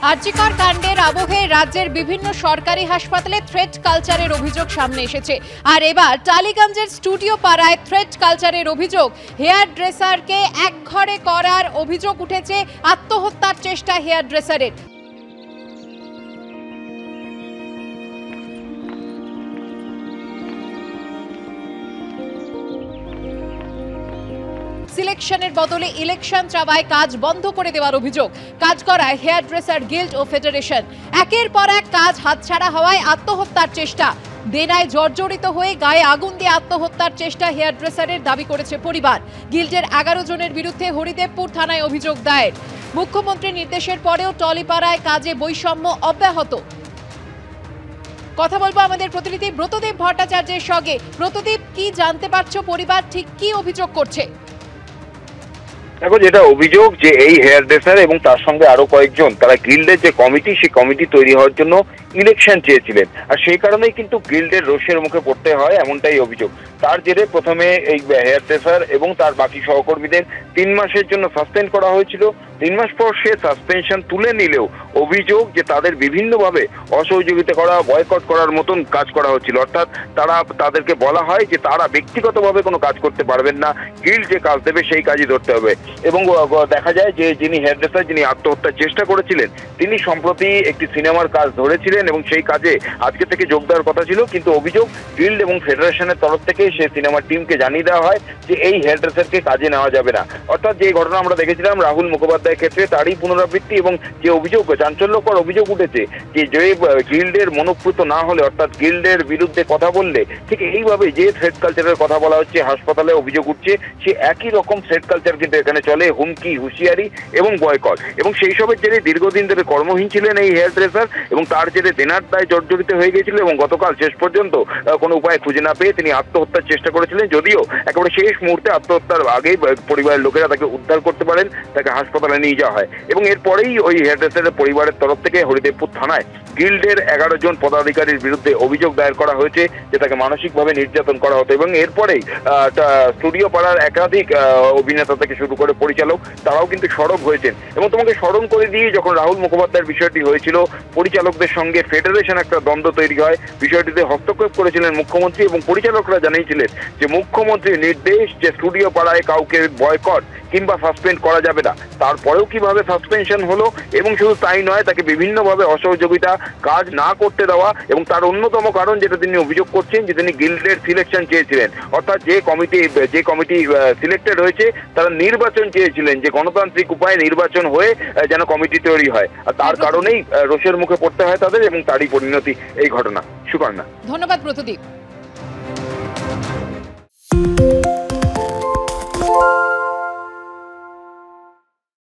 আরজিকর কাণ্ডের আবহে রাজ্যের বিভিন্ন সরকারি হাসপাতালে থ্রেট কালচারের অভিযোগ সামনে এসেছে। আর এবার টালিগঞ্জের স্টুডিও পাড়ায় থ্রেট কালচারের অভিযোগ। হেয়ার ড্রেসারকে একঘরে করার অভিযোগ উঠেছে, আত্মহত্যার চেষ্টা হেয়ার ড্রেসারের। সিলেকশনের বদলে ইলেকশন চাওয়ায় কাজ বন্ধ করে দেওয়ার অভিযোগ। কাজ করায় হেয়ার ড্রেসার গিল্ড ও ফেডারেশন। একের পর এক কাজ হাতছাড়া হওয়ায় আত্মহত্যার চেষ্টা। দেনায় জর্জরিত হয়ে গায়ে আগুন দিয়ে আত্মহত্যার চেষ্টা হেয়ার ড্রেসারের, দাবি করেছে পরিবার। গিল্ডের 11 জনের বিরুদ্ধে হরিদেবপুর থানায় অভিযোগ দায়ের। মুখ্যমন্ত্রীর নির্দেশের পরেও টলিপাড়ায় কাজে বৈষম্য অব্যাহত। কথা বলবো আমাদের প্রতিনিধি ব্রতদেব ভট্টাচার্যের সঙ্গে। ব্রতদেব, কি জানতে পারছো, পরিবার ঠিক কি অভিযোগ করছে? দেখো, যেটা অভিযোগ যে এই হেয়ার ড্রেসার এবং তার সঙ্গে আরো কয়েকজন তারা গিল্ডের যে কমিটি, সেই কমিটি তৈরি হওয়ার জন্য ইলেকশন চেয়েছিলেন, আর সেই কারণেই কিন্তু গিল্ডের রোষের মুখে পড়তে হয়, এমনটাই অভিযোগ। তার জেরে প্রথমে এই হেয়ার ড্রেসার এবং তার বাকি সহকর্মীদের 3 মাসের জন্য সাসপেন্ড করা হয়েছিল। 3 মাস পর সে সাসপেনশন তুলে নিলেও অভিযোগ যে তাদের বিভিন্নভাবে অসহযোগিতা করা, বয়কট করার মতন কাজ করা হচ্ছিল। অর্থাৎ তাদেরকে বলা হয় যে তারা ব্যক্তিগতভাবে কোনো কাজ করতে পারবেন না, গিল্ড যে কাজ দেবে সেই কাজই ধরতে হবে। এবং দেখা যায় যে যিনি হেয়ার ড্রেসার, যিনি আত্মহত্যার চেষ্টা করেছিলেন, তিনি সম্প্রতি একটি সিনেমার কাজ ধরেছিলেন এবং সেই কাজে আজকে থেকে যোগ দেওয়ার কথা ছিল, কিন্তু অভিযোগ গিল্ড এবং ফেডারেশনের তরফ থেকে সেই সিনেমার টিমকে জানিয়ে দেওয়া হয় যে এই হেয়ার ড্রেসারকে কাজে নেওয়া যাবে না। অর্থাৎ যে ঘটনা আমরা দেখেছিলাম রাহুল মুখোপাধ্যায়ের ক্ষেত্রে, তারই পুনরাবৃত্তি। এবং যে অভিযোগ, চাঞ্চল্যকর অভিযোগ উঠেছে যে গিল্ডের মনোপ্রুত না হলে, অর্থাৎ গিল্ডের বিরুদ্ধে কথা বললে ঠিক এইভাবে যে থ্রেট কালচারের কথা বলা হচ্ছে, হাসপাতালে অভিযোগ উঠছে, সে একই রকম থ্রেট কালচার কিন্তু এখানে চলে, হুমকি, হুঁশিয়ারি এবং বয়কট। এবং সেই সবের জেরে দীর্ঘদিন ধরে কর্মহীন ছিলেন এই হেয়ার ড্রেসার এবং তার জেরে দেনার দায় জর্জরিত হয়ে গিয়েছিল। এবং গতকাল শেষ পর্যন্ত কোনো উপায় খুঁজে না পেয়ে তিনি আত্মহত্যার চেষ্টা করেছিলেন, যদিও একেবারে শেষ মুহূর্তে আত্মহত্যার আগেই পরিবারের লোকেরা তাকে উদ্ধার করতে পারেন, তাকে হাসপাতালে নিয়ে যাওয়া হয়। এবং এরপরেই ওই হেয়ার ড্রেসারের পরিবারের তরফ থেকে হরিদেবপুর থানায় গিল্ডের 11 জন পদাধিকারীর বিরুদ্ধে অভিযোগ দায়ের করা হয়েছে যে তাকে মানসিকভাবে নির্যাতন করা হতো। এবং এরপরেই স্টুডিও পাড়ার একাধিক অভিনেতা থেকে শুরু করে পরিচালক, তারাও কিন্তু সরব হয়েছেন। এবং তোমাকে স্মরণ করে দিয়ে, যখন রাহুল মুখোপাধ্যায়ের বিষয়টি হয়েছিল, পরিচালকদের সঙ্গে ফেডারেশন একটা দ্বন্দ্ব তৈরি হয়, বিষয়টিতে হস্তক্ষেপ করেছিলেন মুখ্যমন্ত্রী এবং পরিচালকরা জানিয়েছিলেন যে মুখ্যমন্ত্রীর নির্দেশ যে স্টুডিও পাড়ায় কাউকে বয়কট কিংবা সাসপেন্ড করা যাবে না। তারপরেও কিভাবে সাসপেনশন হলো, এবং শুধু তাই নয়, তাকে বিভিন্নভাবে অসহযোগিতা, কাজ না করতে দেওয়া। এবং তার অন্যতম কারণ যেটা তিনি অভিযোগ করছেন, যে তিনি গিল্ডের সিলেকশন চেয়েছিলেন, অর্থাৎ যে কমিটি সিলেক্টেড হয়েছে তারা নির্বাচন চেয়েছিলেন, যে গণতান্ত্রিক উপায়ে নির্বাচন হয়ে যেন কমিটি তৈরি হয়, আর তার কারণেই রোষের মুখে পড়তে হয় তাদের, এবং তারই পরিণতি এই ঘটনা। সুকর্ণা, ধন্যবাদ ব্রতদীপ।